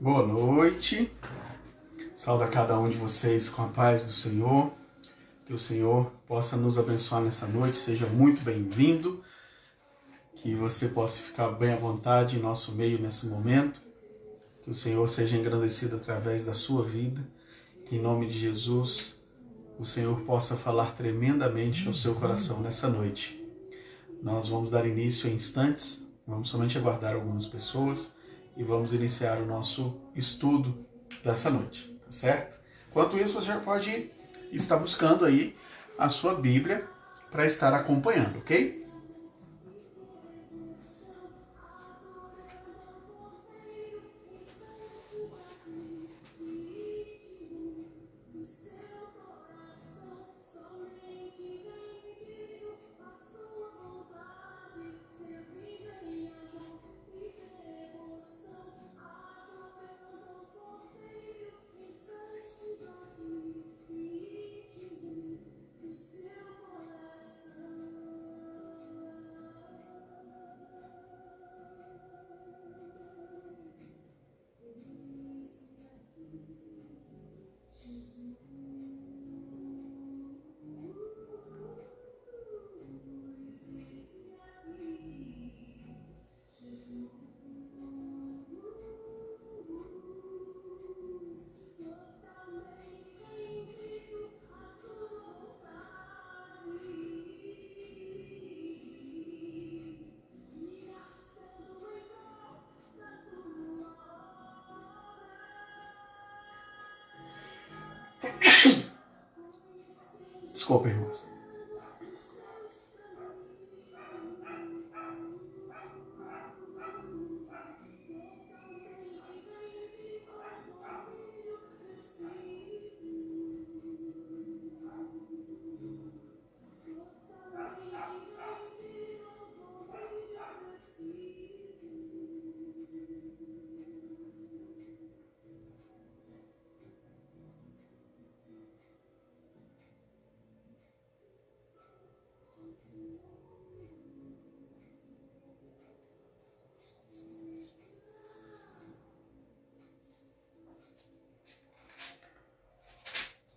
Boa noite, saúdo a cada um de vocês com a paz do Senhor, que o Senhor possa nos abençoar nessa noite, seja muito bem-vindo, que você possa ficar bem à vontade em nosso meio nesse momento, que o Senhor seja engrandecido através da sua vida, que em nome de Jesus o Senhor possa falar tremendamente ao seu coração nessa noite. Nós vamos dar início em instantes, vamos somente aguardar algumas pessoas, e vamos iniciar o nosso estudo dessa noite, tá certo? Enquanto isso, você já pode estar buscando aí a sua Bíblia para estar acompanhando, ok? Desculpa, irmãos.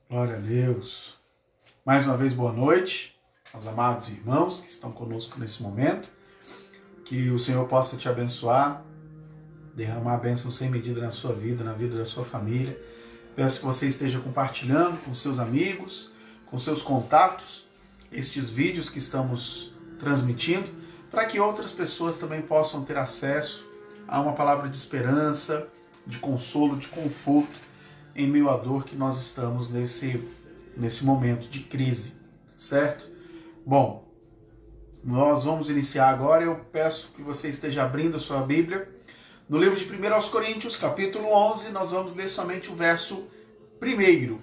Glória a Deus. Mais uma vez, boa noite aos amados irmãos que estão conosco nesse momento. Que o Senhor possa te abençoar, derramar a bênção sem medida na sua vida, na vida da sua família. Peço que você esteja compartilhando com seus amigos, com seus contatos, estes vídeos que estamos transmitindo, para que outras pessoas também possam ter acesso a uma palavra de esperança, de consolo, de conforto, em meio à dor que nós estamos nesse momento de crise, certo? Bom, nós vamos iniciar agora. Eu peço que você esteja abrindo a sua Bíblia. No livro de 1 Coríntios, capítulo 11, nós vamos ler somente o verso 1.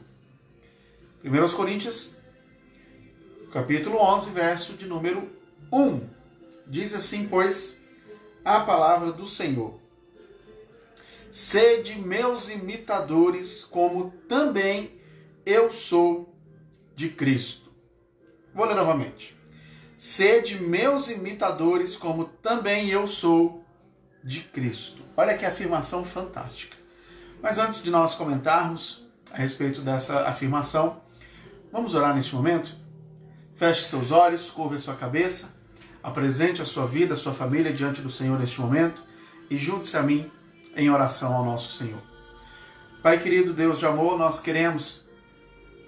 1 Coríntios, capítulo 11, verso de número 1. Diz assim, pois, a palavra do Senhor. Sede meus imitadores, como também eu sou de Cristo. Vou ler novamente. Sede meus imitadores, como também eu sou de Cristo. Olha que afirmação fantástica. Mas antes de nós comentarmos a respeito dessa afirmação, vamos orar neste momento? Feche seus olhos, curva a sua cabeça, apresente a sua vida, a sua família diante do Senhor neste momento e junte-se a mim em oração ao nosso Senhor. Pai querido, Deus de amor, nós queremos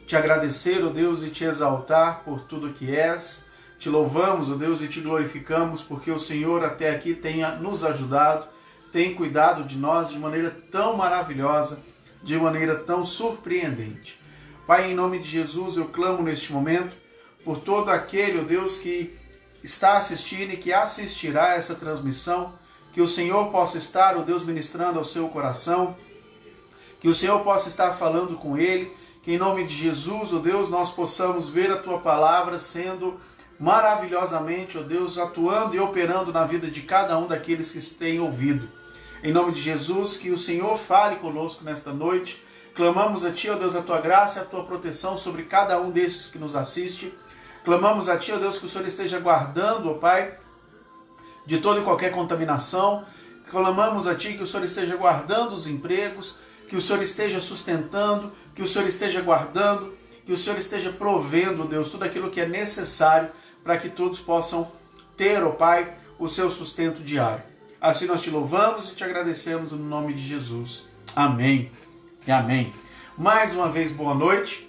te agradecer, ó Deus, e te exaltar por tudo que és. Te louvamos, ó Deus, e te glorificamos, porque o Senhor até aqui tem nos ajudado, tem cuidado de nós de maneira tão maravilhosa, de maneira tão surpreendente. Pai, em nome de Jesus, eu clamo neste momento por todo aquele, ó Deus, que está assistindo e que assistirá a essa transmissão, que o Senhor possa estar, ó Deus, ministrando ao seu coração, que o Senhor possa estar falando com ele, que em nome de Jesus, ó Deus, nós possamos ver a tua palavra sendo maravilhosamente, ó Deus, atuando e operando na vida de cada um daqueles que têm ouvido. Em nome de Jesus, que o Senhor fale conosco nesta noite. Clamamos a ti, ó Deus, a tua graça e a tua proteção sobre cada um desses que nos assiste. Clamamos a ti, ó Deus, que o Senhor esteja guardando, ó Pai, de toda e qualquer contaminação, clamamos a Ti que o Senhor esteja guardando os empregos, que o Senhor esteja sustentando, que o Senhor esteja guardando, que o Senhor esteja provendo, Deus, tudo aquilo que é necessário para que todos possam ter, ó Pai, o seu sustento diário. Assim nós te louvamos e te agradecemos no nome de Jesus. Amém e amém. Mais uma vez, boa noite.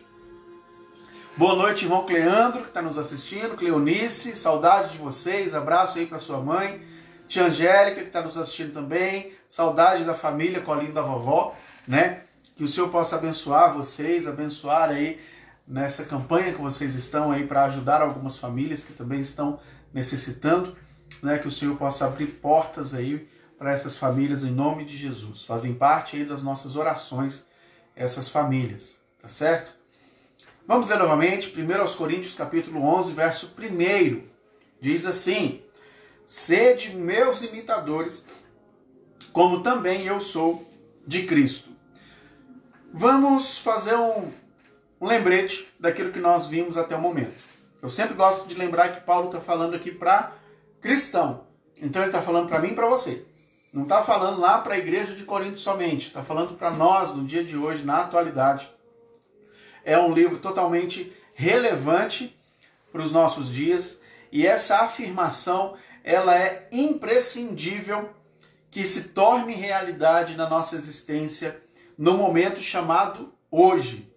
Boa noite, irmão Cleandro, que está nos assistindo, Cleonice, saudade de vocês, abraço aí para sua mãe, tia Angélica, que está nos assistindo também, saudade da família, colinho da vovó, né? Que o Senhor possa abençoar vocês, abençoar aí nessa campanha que vocês estão aí para ajudar algumas famílias que também estão necessitando, né? Que o Senhor possa abrir portas aí para essas famílias em nome de Jesus. Fazem parte aí das nossas orações essas famílias, tá certo? Vamos ler novamente, 1 Coríntios capítulo 11, verso 1. Diz assim: sede meus imitadores, como também eu sou de Cristo. Vamos fazer um lembrete daquilo que nós vimos até o momento. Eu sempre gosto de lembrar que Paulo está falando aqui para cristão. Então ele está falando para mim e para você. Não está falando lá para a igreja de Corinto somente. Está falando para nós no dia de hoje, na atualidade. É um livro totalmente relevante para os nossos dias. E essa afirmação, ela é imprescindível que se torne realidade na nossa existência no momento chamado hoje.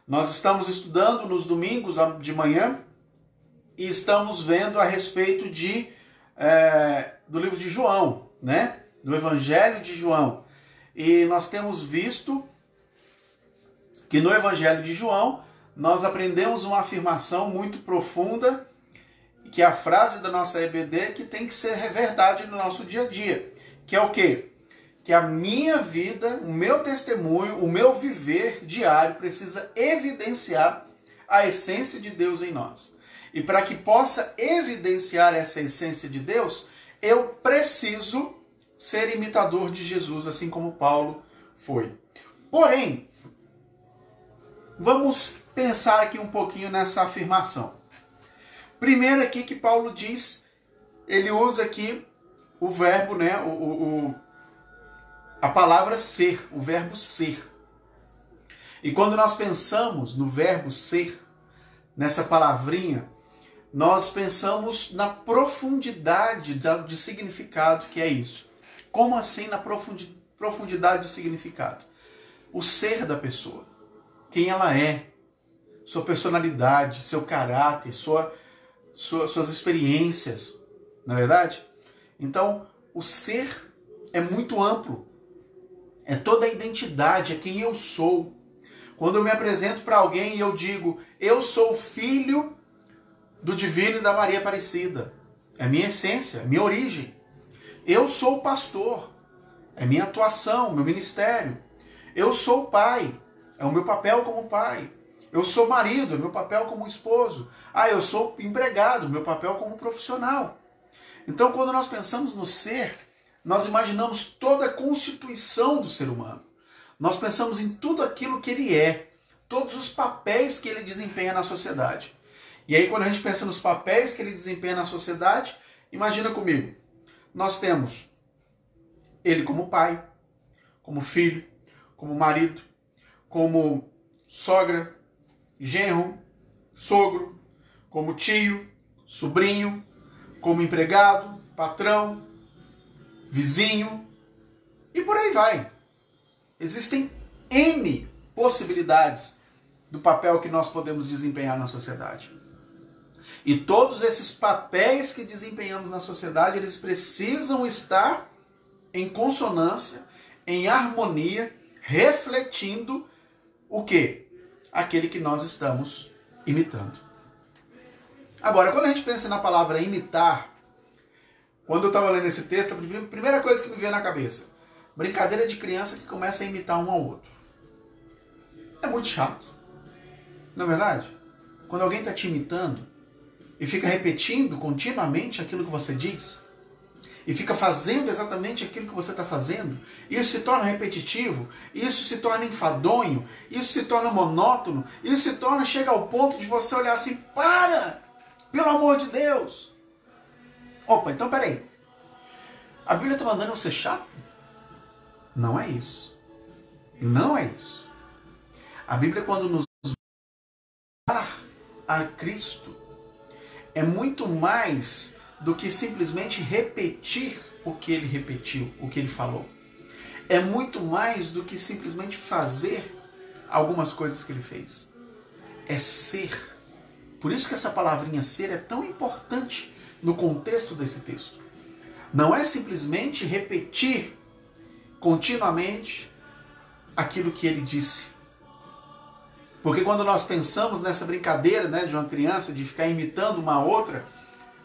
Nós estamos estudando nos domingos de manhã e estamos vendo a respeito do livro de João, né? Do Evangelho de João. E nós temos visto que no Evangelho de João nós aprendemos uma afirmação muito profunda, que é a frase da nossa EBD, que tem que ser verdade no nosso dia a dia. Que é o quê? Que a minha vida, o meu testemunho, o meu viver diário precisa evidenciar a essência de Deus em nós. E para que possa evidenciar essa essência de Deus, eu preciso ser imitador de Jesus, assim como Paulo foi. Porém, vamos pensar aqui um pouquinho nessa afirmação. Primeiro aqui que Paulo diz, ele usa aqui o verbo, né, a palavra ser, o verbo ser. E quando nós pensamos no verbo ser, nessa palavrinha, nós pensamos na profundidade de significado que é isso. Como assim na profundidade de significado? O ser da pessoa, quem ela é, sua personalidade, seu caráter, suas experiências, não é verdade? Então, o ser é muito amplo. É toda a identidade, é quem eu sou. Quando eu me apresento para alguém e eu digo, eu sou filho do Divino e da Maria Aparecida. É minha essência, é minha origem. Eu sou pastor. É minha atuação, meu ministério. Eu sou pai. É o meu papel como pai. Eu sou marido, é o meu papel como esposo. Eu sou empregado, meu papel como profissional. Então, quando nós pensamos no ser, nós imaginamos toda a constituição do ser humano. Nós pensamos em tudo aquilo que ele é, todos os papéis que ele desempenha na sociedade. E aí, quando a gente pensa nos papéis que ele desempenha na sociedade, imagina comigo, nós temos ele como pai, como filho, como marido, como sogra, genro, sogro, como tio, sobrinho, como empregado, patrão, vizinho, e por aí vai. Existem N possibilidades do papel que nós podemos desempenhar na sociedade. E todos esses papéis que desempenhamos na sociedade, eles precisam estar em consonância, em harmonia, refletindo o quê? Aquele que nós estamos imitando. Agora, quando a gente pensa na palavra imitar, quando eu estava lendo esse texto, a primeira coisa que me veio na cabeça, brincadeira de criança que começa a imitar um ao outro. É muito chato. Não é verdade? Quando alguém está te imitando e fica repetindo continuamente aquilo que você diz, e fica fazendo exatamente aquilo que você está fazendo, isso se torna repetitivo, isso se torna enfadonho, isso se torna monótono, isso se torna, chega ao ponto de você olhar assim, para! Pelo amor de Deus! Opa, então peraí. A Bíblia está mandando eu ser chato? Não é isso. Não é isso. A Bíblia, quando nos dá a Cristo, é muito mais do que simplesmente repetir o que ele repetiu, o que ele falou. É muito mais do que simplesmente fazer algumas coisas que ele fez. É ser. Por isso que essa palavrinha ser é tão importante no contexto desse texto. Não é simplesmente repetir continuamente aquilo que ele disse. Porque quando nós pensamos nessa brincadeira, né, de uma criança de ficar imitando uma outra,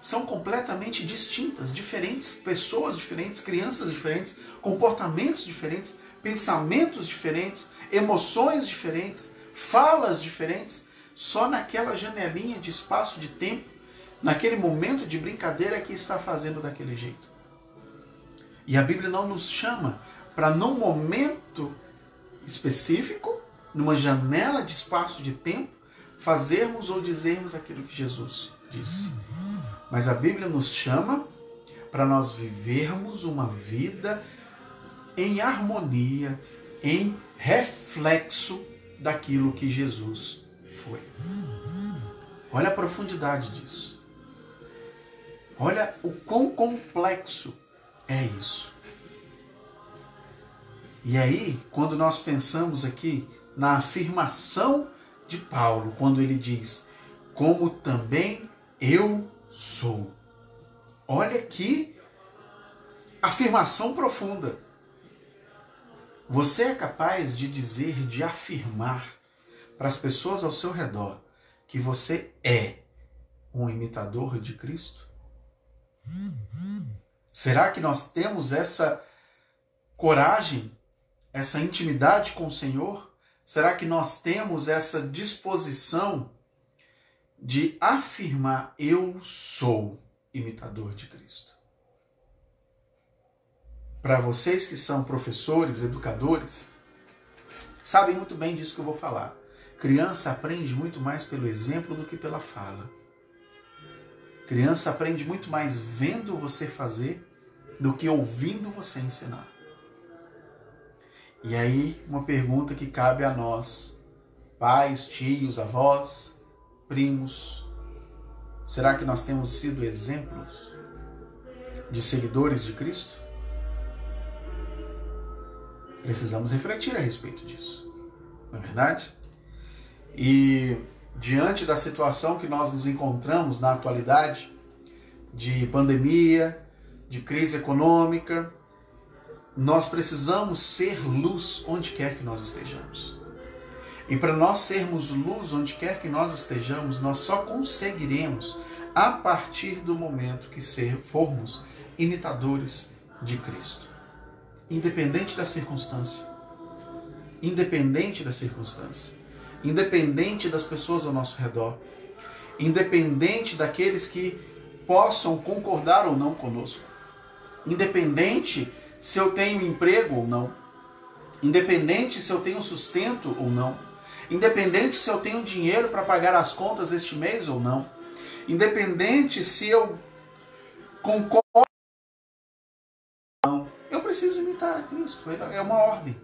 são completamente distintas, diferentes, pessoas diferentes, crianças diferentes, comportamentos diferentes, pensamentos diferentes, emoções diferentes, falas diferentes, só naquela janelinha de espaço de tempo, naquele momento de brincadeira que está fazendo daquele jeito. E a Bíblia não nos chama para, num momento específico, numa janela de espaço de tempo, fazermos ou dizermos aquilo que Jesus disse. Mas a Bíblia nos chama para nós vivermos uma vida em harmonia, em reflexo daquilo que Jesus foi. Olha a profundidade disso. Olha o quão complexo é isso. E aí, quando nós pensamos aqui na afirmação de Paulo, quando ele diz, como também eu sou. Olha que afirmação profunda. Você é capaz de dizer, de afirmar para as pessoas ao seu redor que você é um imitador de Cristo? Será que nós temos essa coragem, essa intimidade com o Senhor? Será que nós temos essa disposição de afirmar, eu sou imitador de Cristo? Para vocês que são professores, educadores, sabem muito bem disso que eu vou falar. Criança aprende muito mais pelo exemplo do que pela fala. Criança aprende muito mais vendo você fazer do que ouvindo você ensinar. E aí, uma pergunta que cabe a nós, pais, tios, avós, primos, será que nós temos sido exemplos de seguidores de Cristo? Precisamos refletir a respeito disso, não é verdade? E diante da situação que nós nos encontramos na atualidade, de pandemia, de crise econômica, nós precisamos ser luz onde quer que nós estejamos. E para nós sermos luz onde quer que nós estejamos, nós só conseguiremos a partir do momento que formos imitadores de Cristo. Independente da circunstância. Independente da circunstância. Independente das pessoas ao nosso redor. Independente daqueles que possam concordar ou não conosco. Independente se eu tenho emprego ou não. Independente se eu tenho sustento ou não. Independente se eu tenho dinheiro para pagar as contas este mês ou não. Independente se eu concordo ou não. Eu preciso imitar a Cristo. É uma ordem.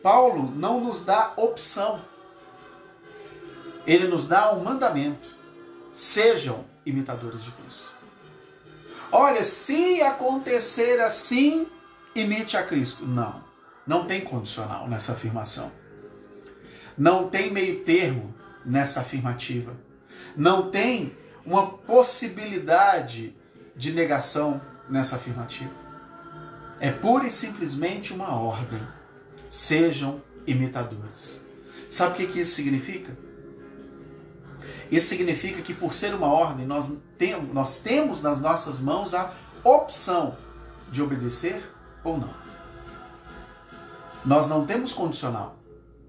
Paulo não nos dá opção. Ele nos dá um mandamento. Sejam imitadores de Cristo. Olha, se acontecer assim, imite a Cristo. Não. Não tem condicional nessa afirmação. Não tem meio termo nessa afirmativa. Não tem uma possibilidade de negação nessa afirmativa. É pura e simplesmente uma ordem. Sejam imitadores. Sabe o que isso significa? Isso significa que, por ser uma ordem, nós temos nas nossas mãos a opção de obedecer ou não. Nós não temos condicional.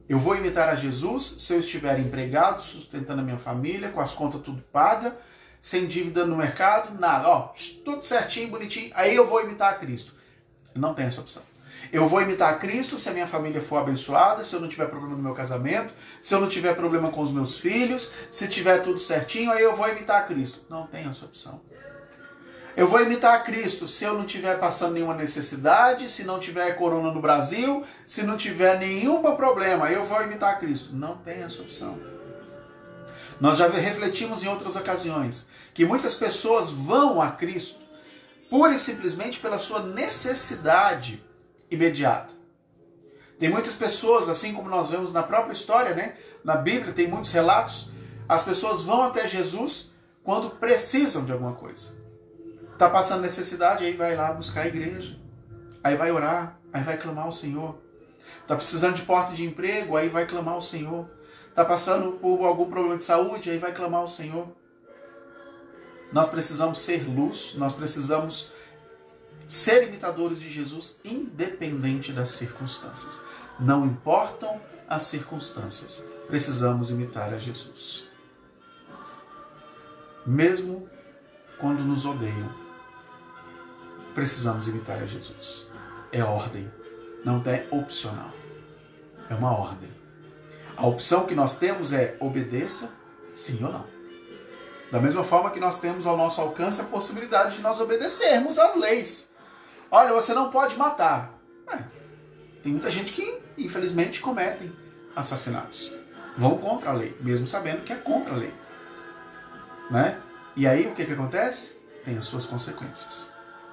Eu vou imitar a Jesus se eu estiver empregado, sustentando a minha família, com as contas tudo paga, sem dívida no mercado, nada. Ó, tudo certinho, bonitinho. Aí eu vou imitar a Cristo. Não tem essa opção. Eu vou imitar a Cristo se a minha família for abençoada, se eu não tiver problema no meu casamento, se eu não tiver problema com os meus filhos, se tiver tudo certinho, aí eu vou imitar a Cristo. Não tem essa opção. Eu vou imitar a Cristo se eu não estiver passando nenhuma necessidade, se não tiver corona no Brasil, se não tiver nenhum problema, eu vou imitar a Cristo. Não tem essa opção. Nós já refletimos em outras ocasiões que muitas pessoas vão a Cristo pura e simplesmente pela sua necessidade imediata. Tem muitas pessoas, assim como nós vemos na própria história, né? Na Bíblia tem muitos relatos, as pessoas vão até Jesus quando precisam de alguma coisa. Está passando necessidade, aí vai lá buscar a igreja, aí vai orar, aí vai clamar ao Senhor. Está precisando de porta de emprego, aí vai clamar ao Senhor. Está passando por algum problema de saúde, aí vai clamar ao Senhor. Nós precisamos ser luz, nós precisamos ser imitadores de Jesus independente das circunstâncias. Não importam as circunstâncias, precisamos imitar a Jesus. Mesmo quando nos odeiam, precisamos imitar a Jesus. É ordem, não é opcional. É uma ordem. A opção que nós temos é obedeça, sim ou não. Da mesma forma que nós temos ao nosso alcance a possibilidade de nós obedecermos às leis. Olha, você não pode matar. Tem muita gente que, infelizmente, cometem assassinatos. Vão contra a lei, mesmo sabendo que é contra a lei. Né? E aí, o que acontece? Tem as suas consequências.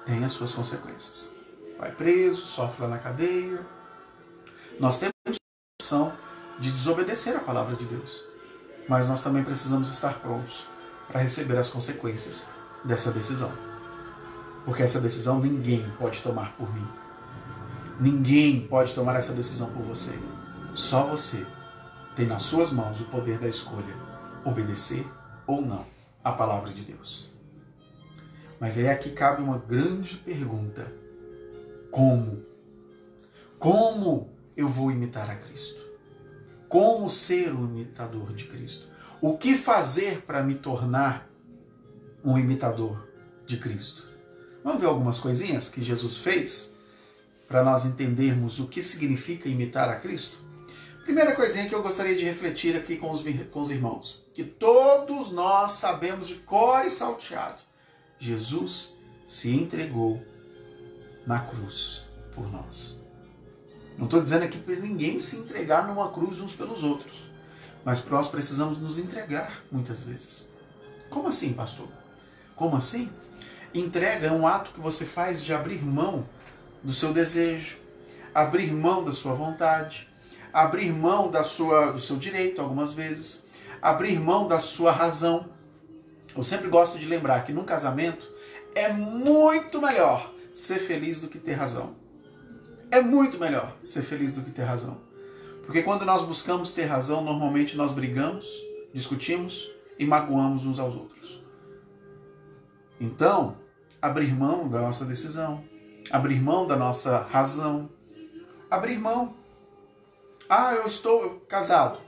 Tem as suas consequências. Vai preso, sofre lá na cadeia. Nós temos a opção de desobedecer a palavra de Deus. Mas nós também precisamos estar prontos para receber as consequências dessa decisão. Porque essa decisão ninguém pode tomar por mim. Ninguém pode tomar essa decisão por você. Só você tem nas suas mãos o poder da escolha, obedecer ou não a palavra de Deus. Mas aí aqui cabe uma grande pergunta. Como? Como eu vou imitar a Cristo? Como ser um imitador de Cristo? O que fazer para me tornar um imitador de Cristo? Vamos ver algumas coisinhas que Jesus fez para nós entendermos o que significa imitar a Cristo? Primeira coisinha que eu gostaria de refletir aqui com os irmãos, que todos nós sabemos de cor e salteado. Jesus se entregou na cruz por nós. Não estou dizendo aqui para ninguém se entregar numa cruz uns pelos outros, mas nós precisamos nos entregar muitas vezes. Como assim, pastor? Como assim? Entrega é um ato que você faz de abrir mão do seu desejo, abrir mão da sua vontade, abrir mão do seu direito, algumas vezes, abrir mão da sua razão. Eu sempre gosto de lembrar que num casamento é muito melhor ser feliz do que ter razão. É muito melhor ser feliz do que ter razão. Porque quando nós buscamos ter razão, normalmente nós brigamos, discutimos e magoamos uns aos outros. Então, abrir mão da nossa decisão, abrir mão da nossa razão, abrir mão. Eu estou casado.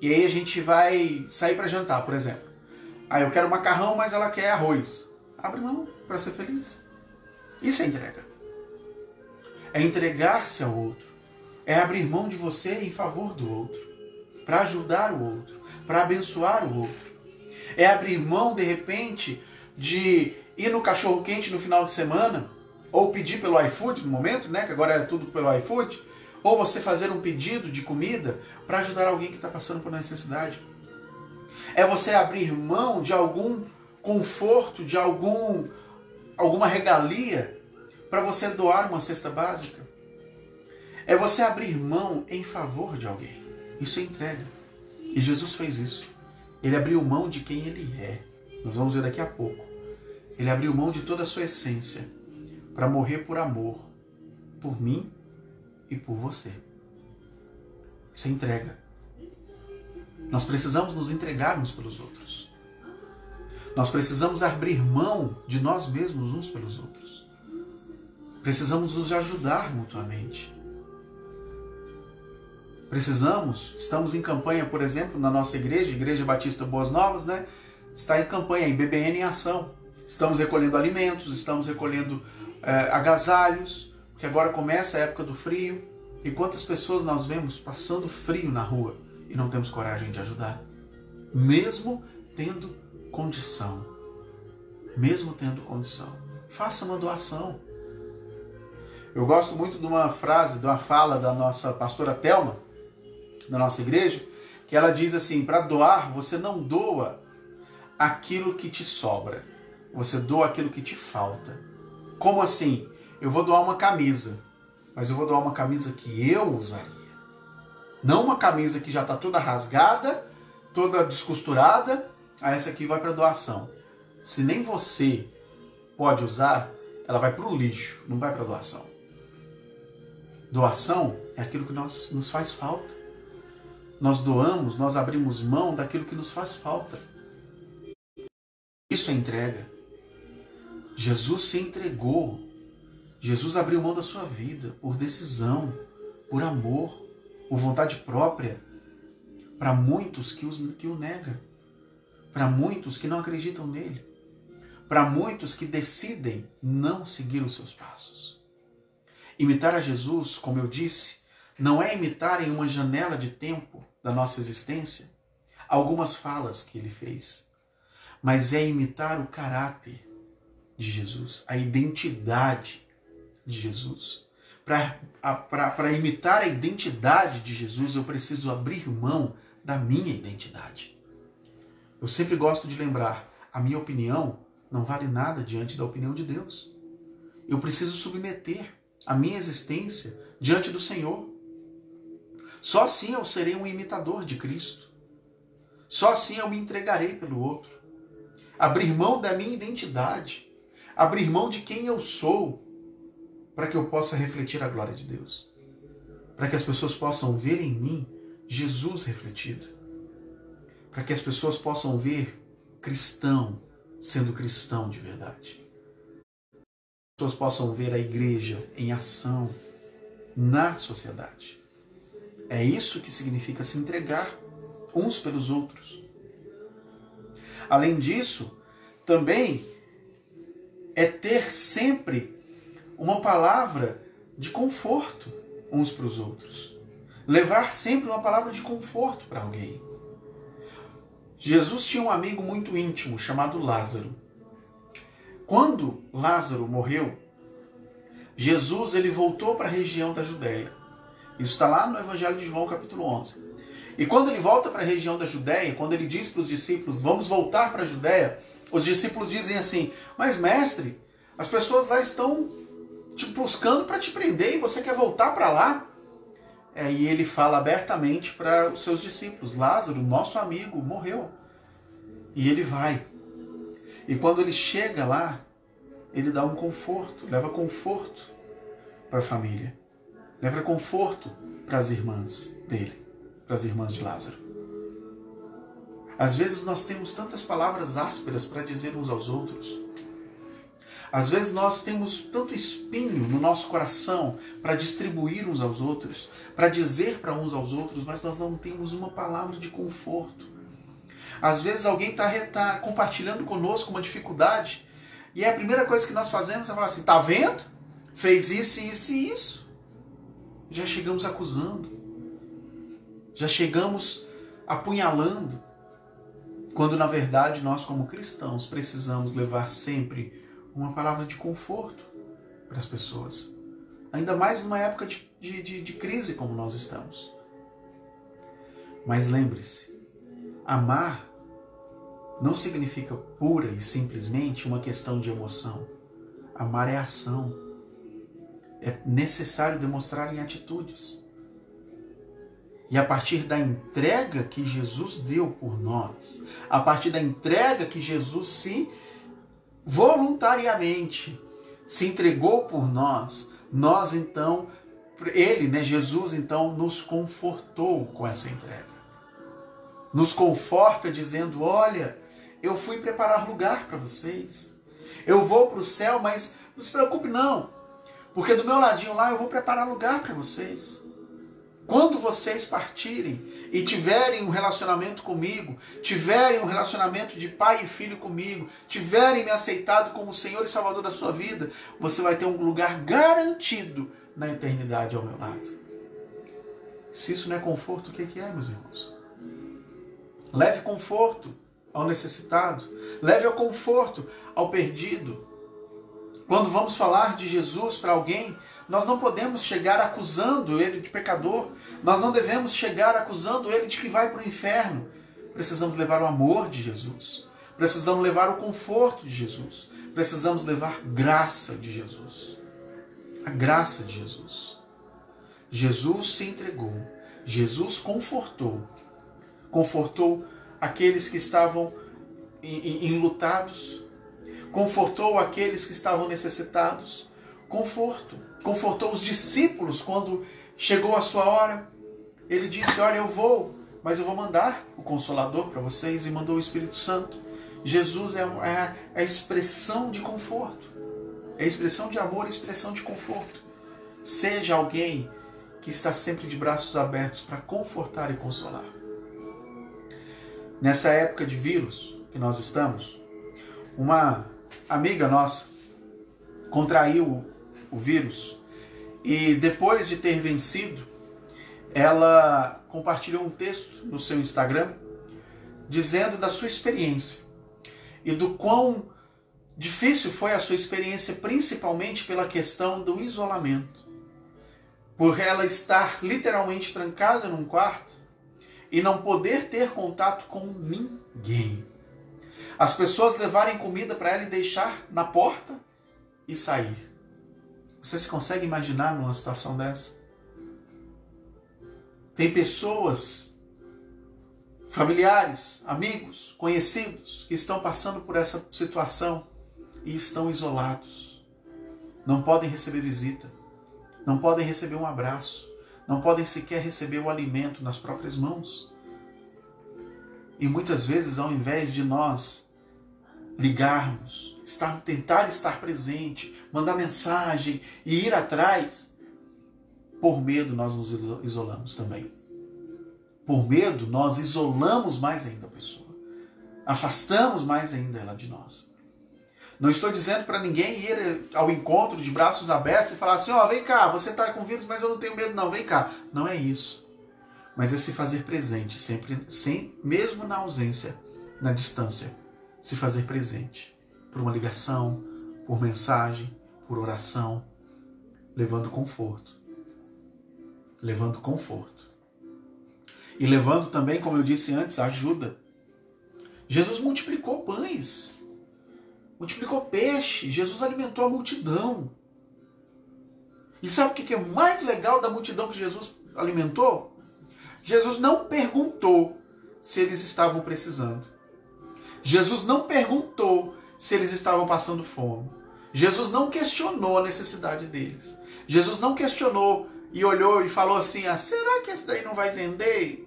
E aí a gente vai sair para jantar, por exemplo. Eu quero macarrão, mas ela quer arroz. Abre mão para ser feliz. Isso é entrega. É entregar-se ao outro. É abrir mão de você em favor do outro. Para ajudar o outro. Para abençoar o outro. É abrir mão, de repente, de ir no cachorro-quente no final de semana, ou pedir pelo iFood no momento, né, que agora é tudo pelo iFood, ou você fazer um pedido de comida para ajudar alguém que está passando por necessidade. É você abrir mão de algum conforto, de alguma regalia para você doar uma cesta básica. É você abrir mão em favor de alguém. Isso é entrega. E Jesus fez isso. Ele abriu mão de quem ele é. Nós vamos ver daqui a pouco. Ele abriu mão de toda a sua essência para morrer por amor, por mim e por você. Isso é entrega. Nós precisamos nos entregar uns pelos outros. Nós precisamos abrir mão de nós mesmos uns pelos outros. Precisamos nos ajudar mutuamente. Estamos em campanha, por exemplo, na nossa igreja, Igreja Batista Boas Novas, né? Está em campanha, em BBN em ação. Estamos recolhendo alimentos, estamos recolhendo agasalhos, porque agora começa a época do frio. E quantas pessoas nós vemos passando frio na rua e não temos coragem de ajudar? Mesmo tendo condição. mesmo tendo condição. Faça uma doação. Eu gosto muito de uma frase, de uma fala da nossa pastora Thelma, da nossa igreja, que ela diz assim: para doar, você não doa aquilo que te sobra, você doa aquilo que te falta. Como assim? Eu vou doar uma camisa, mas eu vou doar uma camisa que eu usaria. Não uma camisa que já está toda rasgada, toda descosturada, essa aqui vai para doação. Se nem você pode usar, ela vai para o lixo, não vai para doação. Doação é aquilo que nos faz falta. Nós doamos, nós abrimos mão daquilo que nos faz falta. Isso é entrega. Jesus se entregou. Jesus abriu mão da sua vida por decisão, por amor, por vontade própria, para muitos que o negam, para muitos que não acreditam nele, para muitos que decidem não seguir os seus passos. Imitar a Jesus, como eu disse, não é imitar em uma janela de tempo da nossa existência algumas falas que ele fez, mas é imitar o caráter de Jesus, a identidade de Jesus. Para imitar a identidade de Jesus, eu preciso abrir mão da minha identidade. Eu sempre gosto de lembrar, a minha opinião não vale nada diante da opinião de Deus. Eu preciso submeter a minha existência diante do Senhor. Só assim eu serei um imitador de Cristo. Só assim eu me entregarei pelo outro. Abrir mão da minha identidade, abrir mão de quem eu sou, para que eu possa refletir a glória de Deus. Para que as pessoas possam ver em mim Jesus refletido. Para que as pessoas possam ver cristão sendo cristão de verdade. As pessoas possam ver a igreja em ação na sociedade. É isso que significa se entregar uns pelos outros. Além disso, também é ter sempre uma palavra de conforto uns para os outros. Levar sempre uma palavra de conforto para alguém. Jesus tinha um amigo muito íntimo chamado Lázaro. Quando Lázaro morreu, Jesus ele voltou para a região da Judéia. Isso está lá no Evangelho de João, capítulo 11. E quando ele volta para a região da Judéia, quando ele diz para os discípulos, vamos voltar para a Judéia, os discípulos dizem assim, mas mestre, as pessoas lá estão te buscando para te prender e você quer voltar para lá? E ele fala abertamente para os seus discípulos, Lázaro, nosso amigo, morreu. E ele vai. E quando ele chega lá, ele dá um conforto, leva conforto para a família. Leva conforto para as irmãs dele, para as irmãs de Lázaro. Às vezes nós temos tantas palavras ásperas para dizer uns aos outros. Às vezes nós temos tanto espinho no nosso coração para distribuir uns aos outros, para dizer para uns aos outros, mas nós não temos uma palavra de conforto. Às vezes alguém está compartilhando conosco uma dificuldade e a primeira coisa que nós fazemos é falar assim, tá vendo? Fez isso, isso e isso. Já chegamos acusando. Já chegamos apunhalando. Quando na verdade nós como cristãos precisamos levar sempre uma palavra de conforto para as pessoas. Ainda mais numa época de crise como nós estamos. Mas lembre-se, amar não significa pura e simplesmente uma questão de emoção. Amar é ação. É necessário demonstrar em atitudes. E a partir da entrega que Jesus deu por nós, a partir da entrega que Jesus se voluntariamente se entregou por nós, nós então, Jesus então nos confortou com essa entrega. Nos conforta dizendo, olha, eu fui preparar lugar para vocês. Eu vou para o céu, mas não se preocupe não, porque do meu ladinho lá eu vou preparar lugar para vocês. Quando vocês partirem e tiverem um relacionamento comigo, tiverem um relacionamento de pai e filho comigo, tiverem me aceitado como Senhor e Salvador da sua vida, você vai ter um lugar garantido na eternidade ao meu lado. Se isso não é conforto, o que é, meus irmãos? Leve conforto ao necessitado, leve ao conforto ao perdido. Quando vamos falar de Jesus para alguém, nós não podemos chegar acusando ele de pecador, nós não devemos chegar acusando ele de que vai para o inferno. Precisamos levar o amor de Jesus, precisamos levar o conforto de Jesus, precisamos levar graça de Jesus. A graça de Jesus. Jesus se entregou, Jesus confortou aqueles que estavam enlutados, confortou aqueles que estavam necessitados, confortou os discípulos quando chegou a sua hora. Ele disse, olha, eu vou, mas eu vou mandar o Consolador para vocês, e mandou o Espírito Santo. Jesus é a expressão de conforto, é a expressão de amor, a expressão de conforto. Seja alguém que está sempre de braços abertos para confortar e consolar. Nessa época de vírus que nós estamos, uma amiga nossa contraiu o vírus e depois de ter vencido, ela compartilhou um texto no seu Instagram dizendo da sua experiência e do quão difícil foi a sua experiência, principalmente pela questão do isolamento. Por ela estar literalmente trancada num quarto e não poder ter contato com ninguém. As pessoas levarem comida para ela e deixar na porta e sair. Você se consegue imaginar numa situação dessa? Tem pessoas, familiares, amigos, conhecidos, que estão passando por essa situação e estão isolados. Não podem receber visita, não podem receber um abraço, não podem sequer receber o alimento nas próprias mãos. E muitas vezes, ao invés de nós ligarmos, tentar estar presente, mandar mensagem e ir atrás, por medo nós nos isolamos também. Por medo nós isolamos mais ainda a pessoa. Afastamos mais ainda ela de nós. Não estou dizendo para ninguém ir ao encontro de braços abertos e falar assim, ó, vem cá, você está com vírus, mas eu não tenho medo não, vem cá. Não é isso. Mas é se fazer presente, sempre, mesmo na ausência, na distância, se fazer presente. Por uma ligação, por mensagem, por oração, levando conforto. Levando conforto. E levando também, como eu disse antes, ajuda. Jesus multiplicou pães. Multiplicou peixe, Jesus alimentou a multidão. E sabe o que é mais legal da multidão que Jesus alimentou? Jesus não perguntou se eles estavam precisando. Jesus não perguntou se eles estavam passando fome. Jesus não questionou a necessidade deles. Jesus não questionou e olhou e falou assim, será que esse daí não vai vender?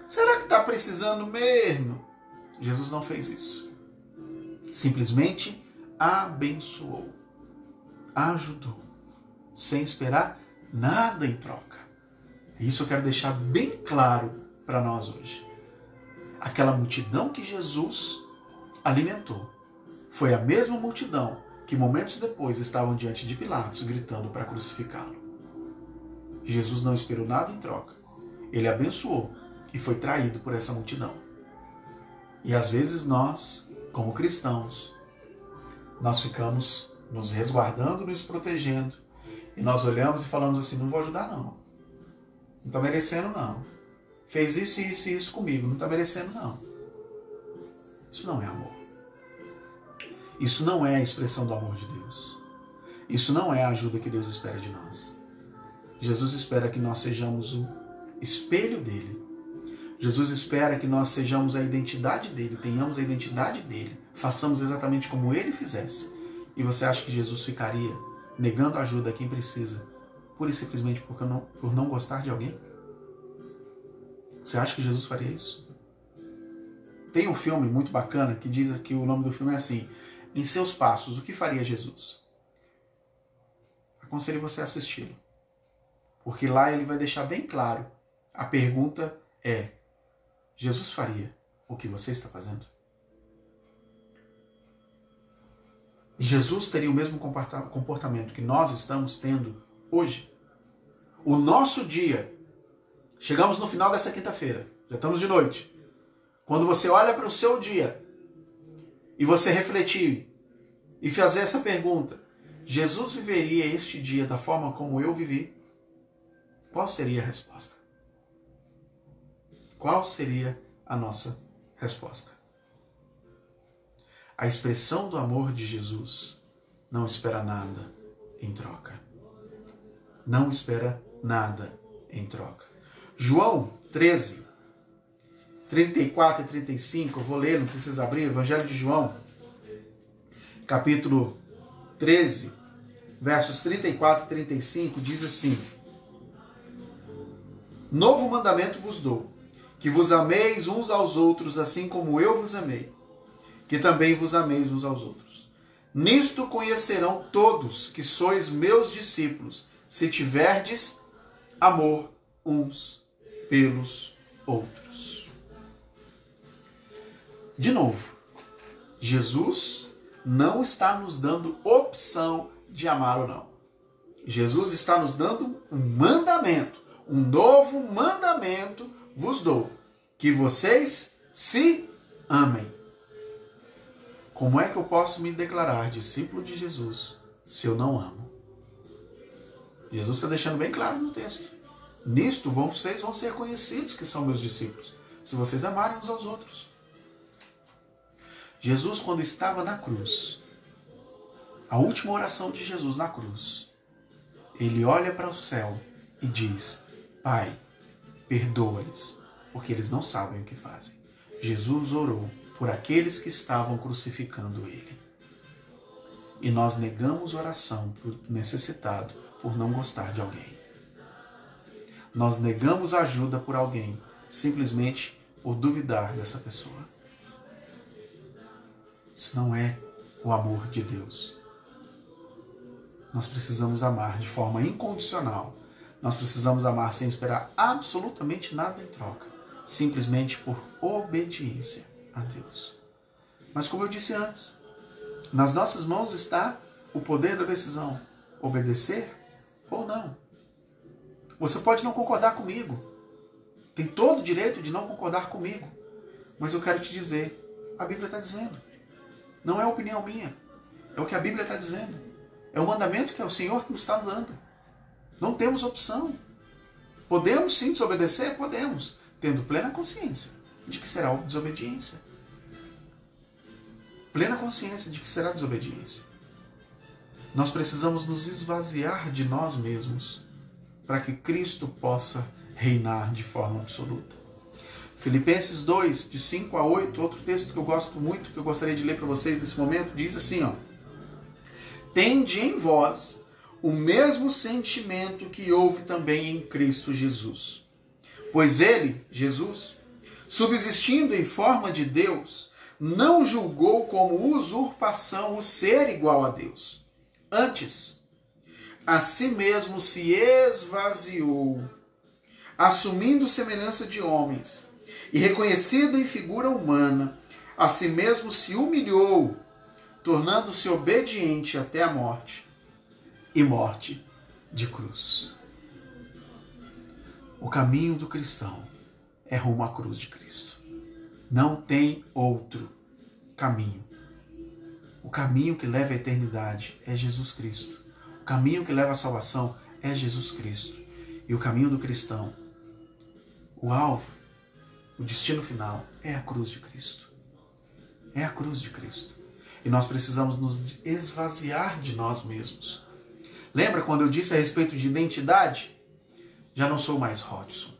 Será que está precisando mesmo? Jesus não fez isso. Simplesmente abençoou, ajudou, sem esperar nada em troca. Isso eu quero deixar bem claro para nós hoje. Aquela multidão que Jesus alimentou foi a mesma multidão que momentos depois estavam diante de Pilatos gritando para crucificá-lo. Jesus não esperou nada em troca. Ele abençoou e foi traído por essa multidão. E às vezes nós, como cristãos, nós ficamos nos resguardando, nos protegendo, e nós olhamos e falamos assim, não vou ajudar não. Não está merecendo não. Fez isso, isso e isso comigo, não está merecendo não. Isso não é amor. Isso não é a expressão do amor de Deus. Isso não é a ajuda que Deus espera de nós. Jesus espera que nós sejamos o espelho dele. Jesus espera que nós sejamos a identidade dele, tenhamos a identidade dele, façamos exatamente como ele fizesse. E você acha que Jesus ficaria negando ajuda a quem precisa, pura e simplesmente por não gostar de alguém? Você acha que Jesus faria isso? Tem um filme muito bacana que diz que o nome do filme é assim, Em Seus Passos, o que faria Jesus? Aconselho você a assisti-lo. Porque lá ele vai deixar bem claro, a pergunta é, Jesus faria o que você está fazendo? Jesus teria o mesmo comportamento que nós estamos tendo hoje? O nosso dia, chegamos no final dessa quinta-feira, já estamos de noite. Quando você olha para o seu dia e você refletir e fazer essa pergunta: Jesus viveria este dia da forma como eu vivi? Qual seria a resposta? Qual seria a nossa resposta? A expressão do amor de Jesus não espera nada em troca. Não espera nada em troca. João 13, 34 e 35, eu vou ler, não precisa abrir, Evangelho de João, capítulo 13, versos 34 e 35, diz assim: Novo mandamento vos dou, que vos ameis uns aos outros, assim como eu vos amei, que também vos ameis uns aos outros. Nisto conhecerão todos que sois meus discípulos, se tiverdes amor uns pelos outros. De novo, Jesus não está nos dando opção de amar ou não. Jesus está nos dando um mandamento, um novo mandamento vos dou, que vocês se amem. Como é que eu posso me declarar discípulo de Jesus se eu não amo? Jesus está deixando bem claro no texto. Nisto vocês vão ser conhecidos que são meus discípulos, se vocês amarem uns aos outros. Jesus, quando estava na cruz, a última oração de Jesus na cruz, ele olha para o céu e diz: Pai, perdoa-lhes, porque eles não sabem o que fazem. Jesus orou por aqueles que estavam crucificando ele. E nós negamos oração por necessitado, por não gostar de alguém. Nós negamos ajuda por alguém, simplesmente por duvidar dessa pessoa. Isso não é o amor de Deus. Nós precisamos amar de forma incondicional. Nós precisamos amar sem esperar absolutamente nada em troca, simplesmente por obediência a Deus. Mas como eu disse antes, nas nossas mãos está o poder da decisão, obedecer ou não. Você pode não concordar comigo, tem todo o direito de não concordar comigo, mas eu quero te dizer, a Bíblia está dizendo, não é opinião minha, é o que a Bíblia está dizendo, é o mandamento que é o Senhor que nos está dando. Não temos opção. Podemos sim desobedecer? Podemos, tendo plena consciência de que será desobediência. Plena consciência de que será desobediência. Nós precisamos nos esvaziar de nós mesmos para que Cristo possa reinar de forma absoluta. Filipenses 2, de 5 a 8, outro texto que eu gosto muito, que eu gostaria de ler para vocês nesse momento, diz assim, ó: Tende em vós o mesmo sentimento que houve também em Cristo Jesus. Pois ele, Jesus, subsistindo em forma de Deus, não julgou como usurpação o ser igual a Deus. Antes, a si mesmo se esvaziou, assumindo semelhança de homens, e reconhecido em figura humana, a si mesmo se humilhou, tornando-se obediente até a morte, e morte de cruz. O caminho do cristão é rumo à cruz de Cristo. Não tem outro caminho. O caminho que leva à eternidade é Jesus Cristo. O caminho que leva à salvação é Jesus Cristo. E o caminho do cristão, o alvo, o destino final é a cruz de Cristo. É a cruz de Cristo. E nós precisamos nos esvaziar de nós mesmos. Lembra quando eu disse a respeito de identidade? Já não sou mais Hodgson,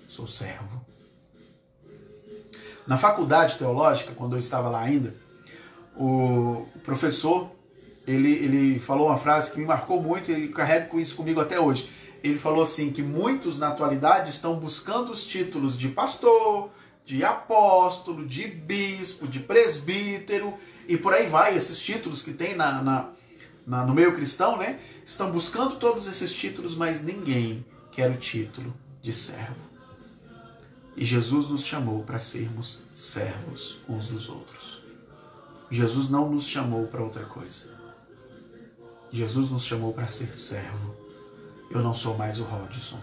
sou servo. Na faculdade teológica, quando eu estava lá ainda, o professor, ele falou uma frase que me marcou muito e carrego com isso comigo até hoje. Ele falou assim, que muitos na atualidade estão buscando os títulos de pastor, de apóstolo, de bispo, de presbítero, e por aí vai, esses títulos que tem no meio cristão, né? Estão buscando todos esses títulos, mas ninguém quer o título de servo. E Jesus nos chamou para sermos servos uns dos outros. Jesus não nos chamou para outra coisa. Jesus nos chamou para ser servo. Eu não sou mais o Hodgson.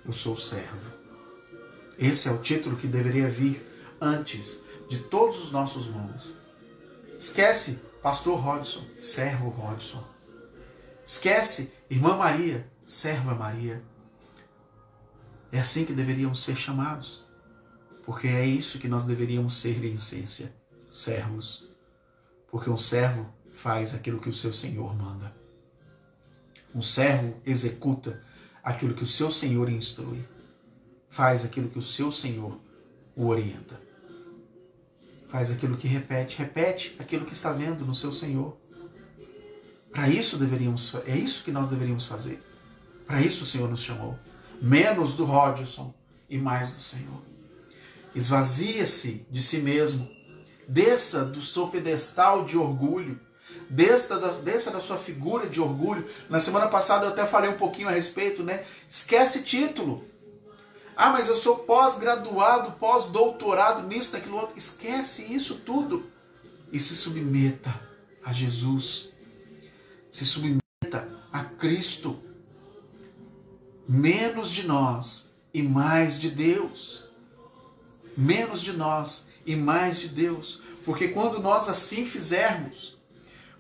Eu sou o servo. Esse é o título que deveria vir antes de todos os nossos nomes. Esquece pastor Rodson, servo Rodson. Esquece irmã Maria, serva Maria. É assim que deveríamos ser chamados, porque é isso que nós deveríamos ser em essência, servos. Porque um servo faz aquilo que o seu Senhor manda. Um servo executa aquilo que o seu Senhor instrui. Faz aquilo que o seu Senhor o orienta. Faz aquilo que repete aquilo que está vendo no seu Senhor. Para isso é isso que nós deveríamos fazer. Para isso o Senhor nos chamou. Menos do Rodson e mais do Senhor. Esvazia-se de si mesmo. Desça do seu pedestal de orgulho. Desça da sua figura de orgulho. Na semana passada eu até falei um pouquinho a respeito, né? Esquece título. Ah, mas eu sou pós-graduado, pós-doutorado nisso, naquilo outro. Esquece isso tudo. E se submeta a Jesus. Se submeta a Cristo. Menos de nós e mais de Deus. Menos de nós e mais de Deus. Porque quando nós assim fizermos,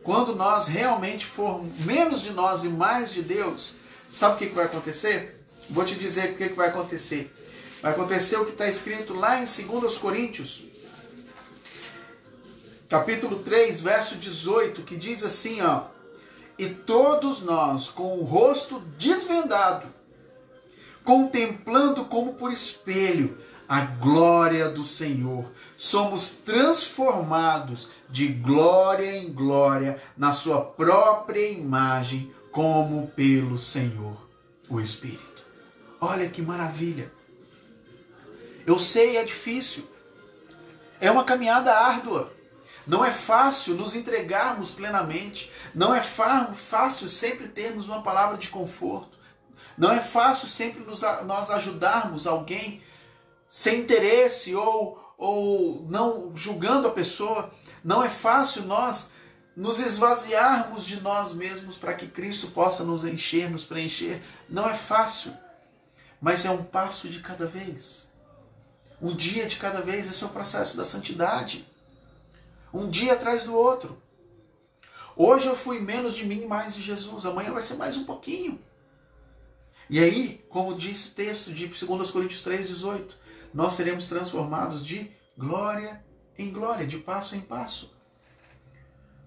quando nós realmente formos menos de nós e mais de Deus, sabe o que vai acontecer? Vou te dizer o que vai acontecer. Vai acontecer o que está escrito lá em 2 Coríntios, capítulo 3, verso 18, que diz assim, ó: e todos nós, com o rosto desvendado, contemplando como por espelho a glória do Senhor, somos transformados de glória em glória na sua própria imagem, como pelo Senhor, o Espírito. Olha que maravilha! Eu sei, é difícil. É uma caminhada árdua. Não é fácil nos entregarmos plenamente. Não é fácil sempre termos uma palavra de conforto. Não é fácil sempre nós ajudarmos alguém sem interesse ou não julgando a pessoa. Não é fácil nós nos esvaziarmos de nós mesmos para que Cristo possa nos encher, nos preencher. Não é fácil, mas é um passo de cada vez. Um dia de cada vez. Esse é o processo da santidade. Um dia atrás do outro. Hoje eu fui menos de mim e mais de Jesus. Amanhã vai ser mais um pouquinho. E aí, como diz o texto de 2 Coríntios 3,18, nós seremos transformados de glória em glória, de passo em passo.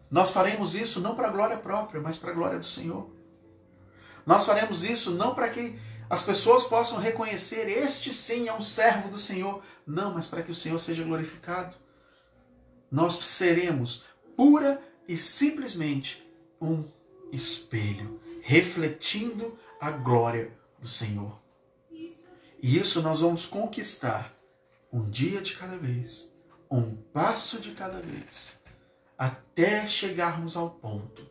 Nós faremos isso não para a glória própria, mas para a glória do Senhor. Nós faremos isso não para que as pessoas possam reconhecer, este sim é um servo do Senhor. Não, mas para que o Senhor seja glorificado. Nós seremos pura e simplesmente um espelho, refletindo a glória do Senhor. E isso nós vamos conquistar um dia de cada vez, um passo de cada vez, até chegarmos ao ponto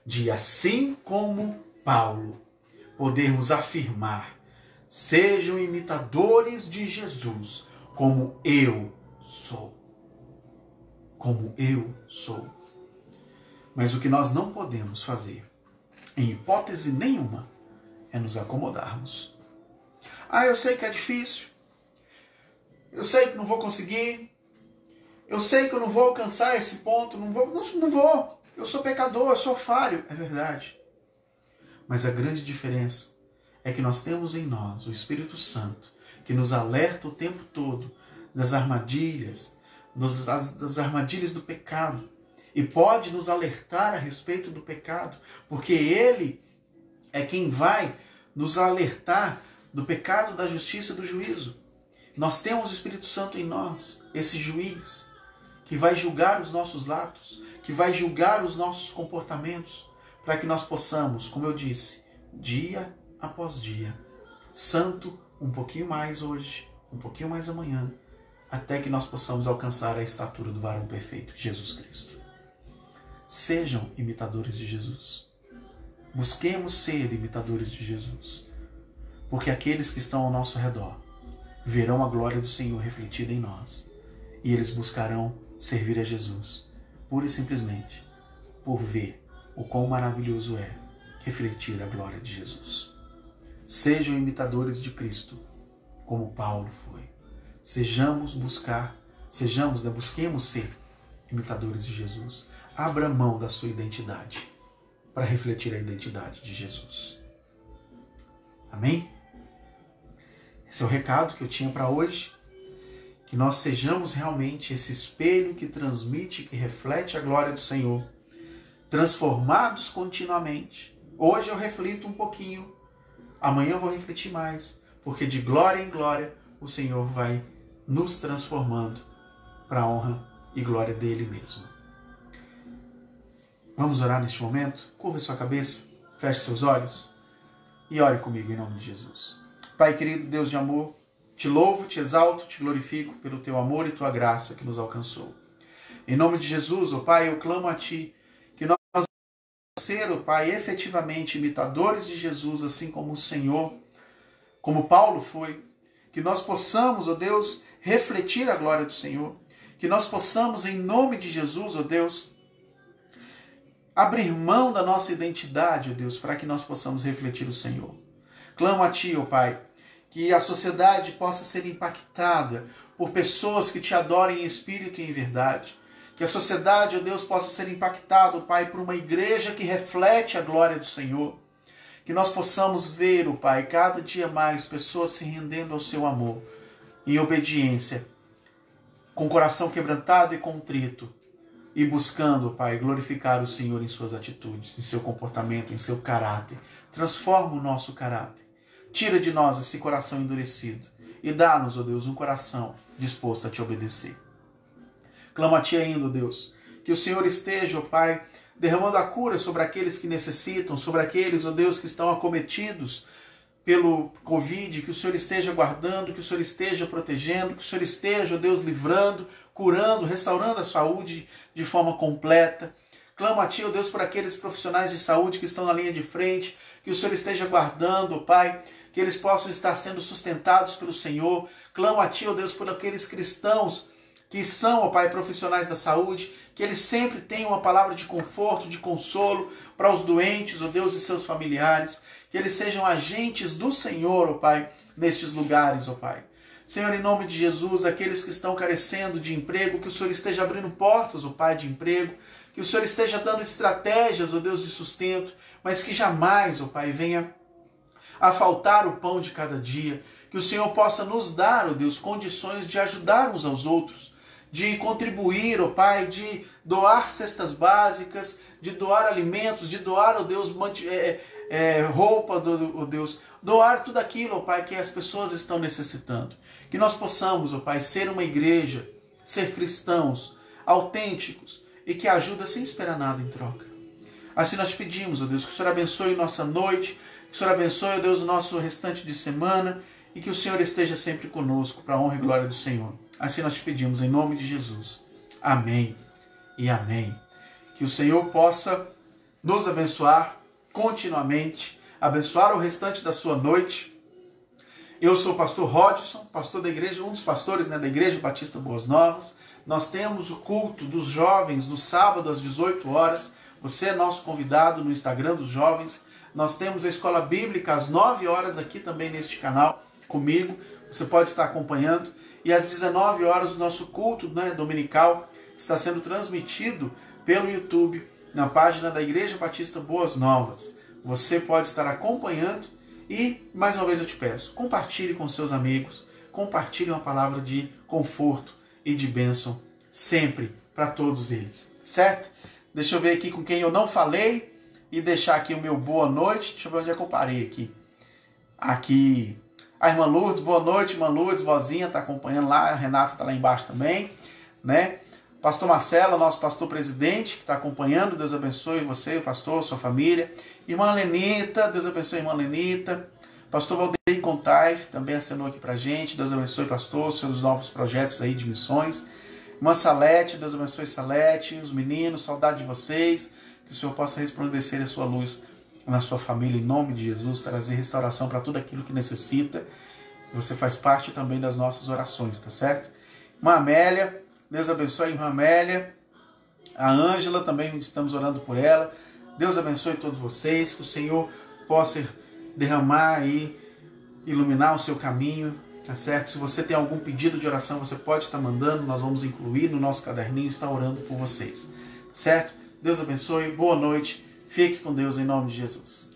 de, assim como Paulo, podermos afirmar: sejam imitadores de Jesus, como eu sou. Como eu sou. Mas o que nós não podemos fazer, em hipótese nenhuma, é nos acomodarmos. Ah, eu sei que é difícil. Eu sei que não vou conseguir. Eu sei que eu não vou alcançar esse ponto. Não vou. Eu sou pecador, eu sou falho. É verdade. Mas a grande diferença é que nós temos em nós o Espírito Santo, que nos alerta o tempo todo das armadilhas, das armadilhas do pecado. E pode nos alertar a respeito do pecado, porque Ele é quem vai nos alertar do pecado, da justiça e do juízo. Nós temos o Espírito Santo em nós, esse juiz, que vai julgar os nossos atos, que vai julgar os nossos comportamentos, para que nós possamos, como eu disse, dia após dia, santo um pouquinho mais hoje, um pouquinho mais amanhã, até que nós possamos alcançar a estatura do varão perfeito, Jesus Cristo. Sejam imitadores de Jesus. Busquemos ser imitadores de Jesus, porque aqueles que estão ao nosso redor verão a glória do Senhor refletida em nós, e eles buscarão servir a Jesus, pura e simplesmente por ver o quão maravilhoso é refletir a glória de Jesus. Sejam imitadores de Cristo, como Paulo foi. Sejamos buscar Sejamos, né, busquemos ser imitadores de Jesus. Abra mão da sua identidade para refletir a identidade de Jesus. Amém? Esse é o recado que eu tinha para hoje. Que nós sejamos realmente esse espelho que transmite, que reflete a glória do Senhor, transformados continuamente. Hoje eu reflito um pouquinho, amanhã eu vou refletir mais, porque de glória em glória o Senhor vai nos transformando para a honra e glória dele mesmo. Vamos orar neste momento? Curva sua cabeça, feche seus olhos e ore comigo em nome de Jesus. Pai querido, Deus de amor, te louvo, te exalto, te glorifico pelo teu amor e tua graça que nos alcançou. Em nome de Jesus, ó Pai, eu clamo a ti que nós possamos ser, ó Pai, efetivamente imitadores de Jesus, assim como o Senhor, como Paulo foi, que nós possamos, ó Deus, refletir a glória do Senhor, que nós possamos, em nome de Jesus, ó Deus, abrir mão da nossa identidade, ó Deus, para que nós possamos refletir o Senhor. Clamo a ti, ó Pai, que a sociedade possa ser impactada por pessoas que te adorem em espírito e em verdade. Que a sociedade, ó Deus, possa ser impactada, ó Pai, por uma igreja que reflete a glória do Senhor. Que nós possamos ver, ó Pai, cada dia mais pessoas se rendendo ao seu amor, em obediência, com coração quebrantado e contrito, e buscando, ó Pai, glorificar o Senhor em suas atitudes, em seu comportamento, em seu caráter. Transforma o nosso caráter. Tira de nós esse coração endurecido e dá-nos, ó Deus, um coração disposto a te obedecer. Clamo a ti ainda, ó Deus, que o Senhor esteja, ó Pai, derramando a cura sobre aqueles que necessitam, sobre aqueles, ó Deus, que estão acometidos pelo Covid, que o Senhor esteja guardando, que o Senhor esteja protegendo, que o Senhor esteja, ó Deus, livrando, curando, restaurando a saúde de forma completa. Clamo a ti, ó Deus, por aqueles profissionais de saúde que estão na linha de frente, que o Senhor esteja guardando, ó Pai, que eles possam estar sendo sustentados pelo Senhor. Clamo a ti, ó Deus, por aqueles cristãos que são, ó Pai, profissionais da saúde, que eles sempre tenham uma palavra de conforto, de consolo para os doentes, ó Deus, e seus familiares, que eles sejam agentes do Senhor, ó Pai, nestes lugares, ó Pai. Senhor, em nome de Jesus, aqueles que estão carecendo de emprego, que o Senhor esteja abrindo portas, ó Pai, de emprego, que o Senhor esteja dando estratégias, ó Deus, de sustento, mas que jamais, ó Pai, venha a faltar o pão de cada dia, que o Senhor possa nos dar, ó Deus, condições de ajudar uns aos outros, de contribuir, ó Pai, de doar cestas básicas, de doar alimentos, de doar, ó Deus, roupa, ó Deus, doar tudo aquilo, ó Pai, que as pessoas estão necessitando. Que nós possamos, ó Pai, ser uma igreja, ser cristãos autênticos e que ajuda sem esperar nada em troca. Assim nós pedimos, ó Deus, que o Senhor abençoe nossa noite, que o Senhor abençoe, ó Deus, o nosso restante de semana e que o Senhor esteja sempre conosco para a honra e glória do Senhor. Assim nós te pedimos em nome de Jesus. Amém e amém. Que o Senhor possa nos abençoar continuamente, abençoar o restante da sua noite. Eu sou o pastor Rodson, pastor da igreja, um dos pastores, né, da Igreja Batista Boas Novas. Nós temos o culto dos jovens no sábado às 18 horas. Você é nosso convidado no Instagram dos jovens. Nós temos a escola bíblica às 9 horas aqui também neste canal comigo. Você pode estar acompanhando. E às 19 horas o nosso culto, né, dominical está sendo transmitido pelo YouTube na página da Igreja Batista Boas Novas. Você pode estar acompanhando e, mais uma vez eu te peço, compartilhe com seus amigos, compartilhe uma palavra de conforto e de bênção sempre para todos eles, certo? Deixa eu ver aqui com quem eu não falei e deixar aqui o meu boa noite. Deixa eu ver onde é que eu parei aqui. Aqui, a irmã Lourdes, boa noite, irmã Lourdes, vozinha, está acompanhando lá, a Renata está lá embaixo também, né? Pastor Marcelo, nosso pastor presidente, que está acompanhando, Deus abençoe você, o pastor, sua família. Irmã Lenita, Deus abençoe a irmã Lenita. Pastor Valdeir Contaif também acenou aqui pra gente, Deus abençoe, pastor, seus novos projetos aí de missões. Irmã Salete, Deus abençoe Salete, os meninos, saudade de vocês, que o Senhor possa resplandecer a sua luz na sua família, em nome de Jesus, trazer restauração para tudo aquilo que necessita. Você faz parte também das nossas orações, tá certo? Irmã Amélia, Deus abençoe a irmã Amélia. A Ângela, também estamos orando por ela. Deus abençoe todos vocês, que o Senhor possa derramar e iluminar o seu caminho tá certo? Se você tem algum pedido de oração, você pode estar mandando, nós vamos incluir no nosso caderninho, estar orando por vocês, certo? Deus abençoe, boa noite, fique com Deus em nome de Jesus.